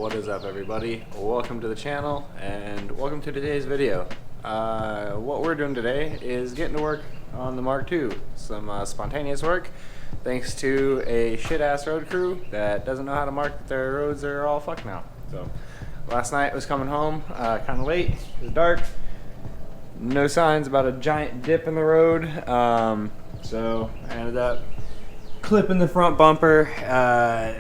What is up, everybody? Welcome to the channel and welcome to today's video. What we're doing today is getting to work on the Mark II. Some spontaneous work thanks to a shit-ass road crew that doesn't know how to mark that their roads are all fucked now. So last night I was coming home kind of late. It was dark. No signs about a giant dip in the road. So I ended up clipping the front bumper,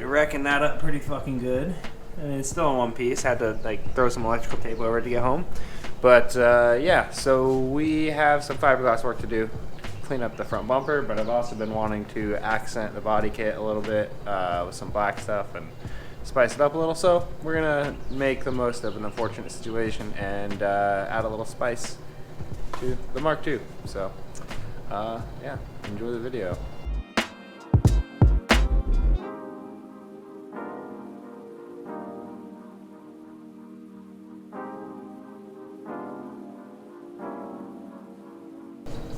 wrecking that up pretty fucking good. And it's still in one piece. Had to like throw some electrical tape over it to get home. But yeah, so we have some fiberglass work to do, clean up the front bumper. But I've also been wanting to accent the body kit a little bit with some black stuff and spice it up a little. So we're gonna make the most of an unfortunate situation and add a little spice to the Mark II. So yeah, enjoy the video.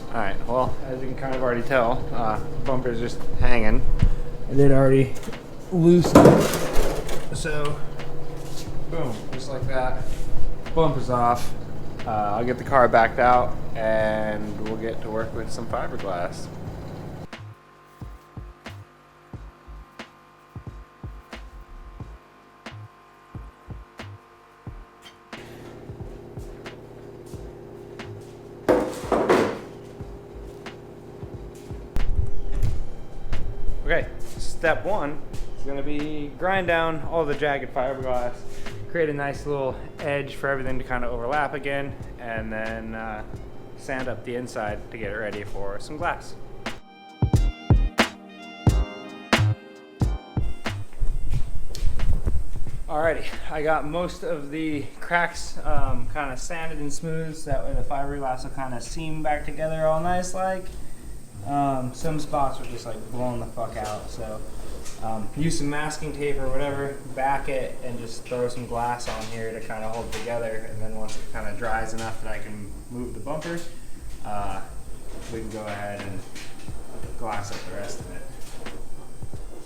Alright, well, as you can kind of already tell, bumper's just hanging. I did already loosen it. So, boom, just like that. Bumper's off. I'll get the car backed out and we'll get to work with some fiberglass. Okay, step one is going to be grind down all the jagged fiberglass, create a nice little edge for everything to kind of overlap again, and then sand up the inside to get it ready for some glass. Alrighty, I got most of the cracks kind of sanded and smooth, so that way the fiberglass will kind of seam back together all nice like. Some spots were just like blown the fuck out, so use some masking tape or whatever, back it, and just throw some glass on here to kind of hold it together. And then once it kind of dries enough that I can move the bumper, we can go ahead and glass up the rest of it.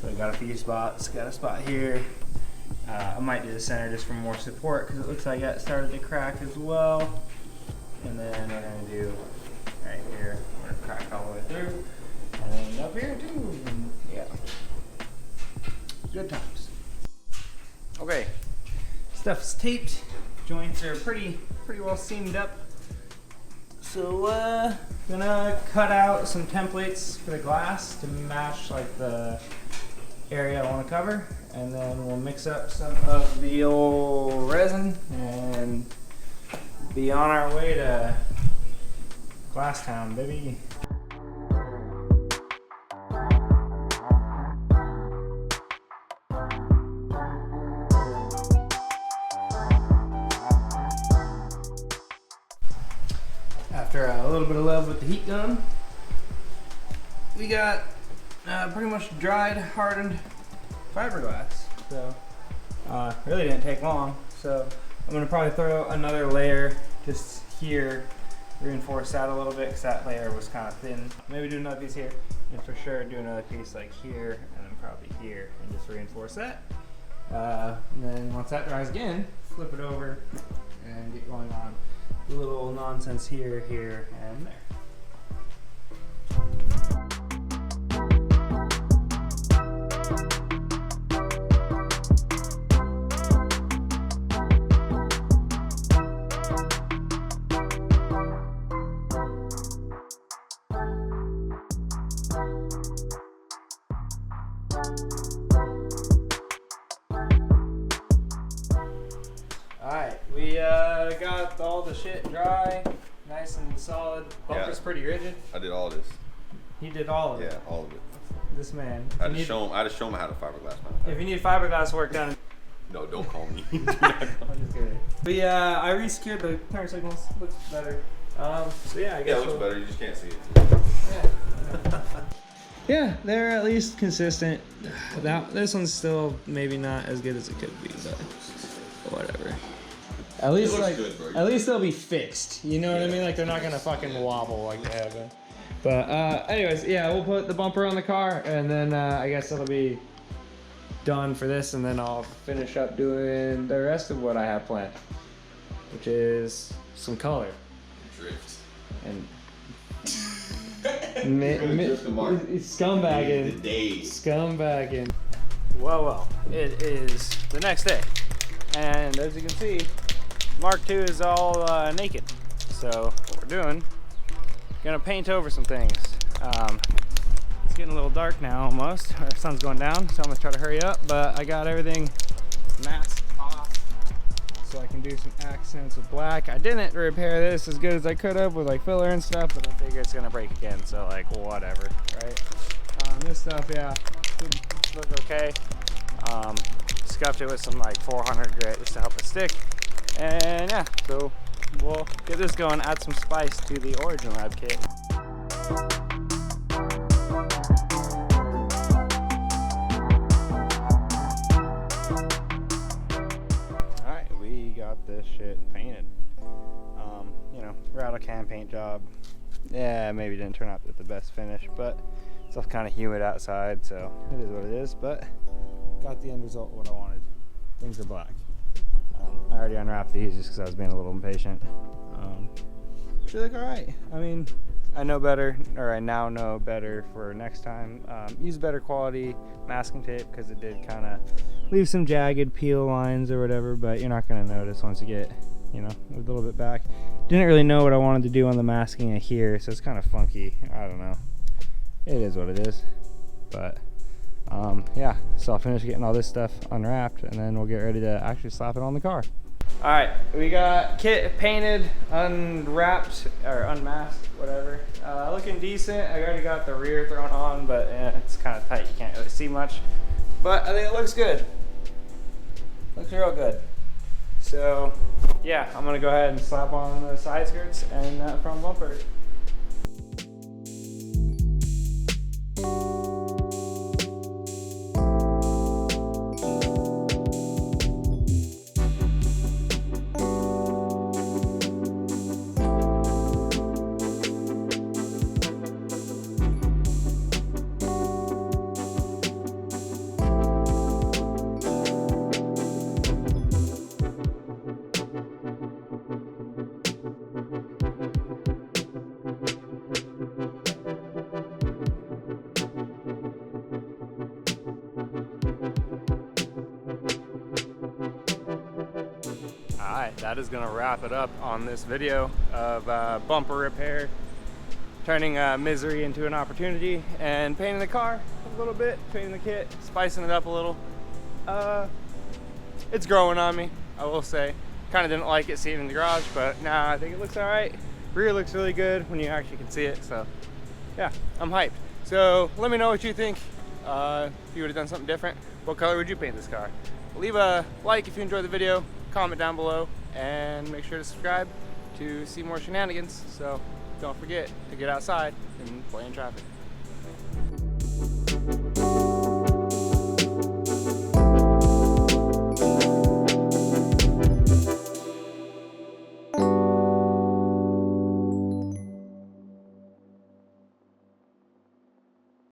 So I got a few spots, got a spot here. I might do the center just for more support because it looks like that started to crack as well. And then we're going to do right here, we're going to crack all the way through. And then up here too. And yeah. Good times. Okay. Stuff's taped. Joints are pretty well seamed up. So gonna cut out some templates for the glass to match like the area I want to cover. And then we'll mix up some of the old resin and be on our way to Glass Town, baby. After a little bit of love with the heat gun, we got pretty much dried, hardened fiberglass. So really didn't take long. So I'm gonna probably throw another layer just here, reinforce that a little bit because that layer was kind of thin. Maybe do another piece here, and for sure do another piece like here, and then probably here, and just reinforce that. And then once that dries again, flip it over and get going on a little nonsense here, here, and there. Alright, we got all the shit dry, nice and solid. Bumper's pretty rigid. I did all this. He did all of it. Yeah, all of it. This man. I just show him how to fiberglass. If you need fiberglass work done. No, don't call me. I'm just kidding. But yeah, I re-secured the turn signals. Looks better. So yeah, I guess. Yeah, it looks better. You just can't see it. Yeah. Yeah, they're at least consistent. This one's still maybe not as good as it could be, but whatever. At least like, good, at least they'll be fixed. You know what I mean? Like they're not gonna fucking wobble like they have been. But anyways, yeah, we'll put the bumper on the car, and then I guess it'll be done for this, and then I'll finish up doing the rest of what I have planned, which is some color. Drift. And Scumbagging. Scumbaging. Well, it is the next day, and as you can see, Mark II is all naked. So what we're doing, gonna paint over some things. It's getting a little dark now almost. Our sun's going down, so I'm gonna try to hurry up, but I got everything masked off so I can do some accents with black. I didn't repair this as good as I could have with like filler and stuff, but I figure it's gonna break again, so like whatever, right? This stuff, yeah, should look okay. Scuffed it with some like 400 grit just to help it stick. And yeah, so we'll get this going, add some spice to the OriginLabo kit. Alright, we got this shit painted. You know, rattle can paint job. Yeah, maybe didn't turn out with the best finish, but it's all kind of humid outside, so it is what it is, but got the end result what I wanted. Things are black. I already unwrapped these just because I was being a little impatient. They look alright. I mean, I know better, or I now know better for next time. Use better quality masking tape because it did kind of leave some jagged peel lines or whatever, but you're not going to notice once you get, you know, a little bit back. Didn't really know what I wanted to do on the masking here, so it's kind of funky. I don't know. It is what it is. But yeah, so I'll finish getting all this stuff unwrapped, and then we'll get ready to actually slap it on the car. All right, we got kit painted, unwrapped, or unmasked, whatever. Looking decent. I already got the rear thrown on, but it's kind of tight. You can't really see much. But I think it looks good. Looks real good. So yeah, I'm gonna go ahead and slap on the side skirts and that front bumper. Alright, that is gonna wrap it up on this video of bumper repair, turning misery into an opportunity, and painting the car a little bit, painting the kit, spicing it up a little. It's growing on me, I will say. Kind of didn't like it seeing in the garage, but now I think it looks alright. Rear looks really good when you actually can see it, so yeah, I'm hyped. So let me know what you think. If you would have done something different, what color would you paint this car? Leave a like if you enjoyed the video, comment down below, and make sure to subscribe to see more shenanigans. So don't forget to get outside and play in traffic.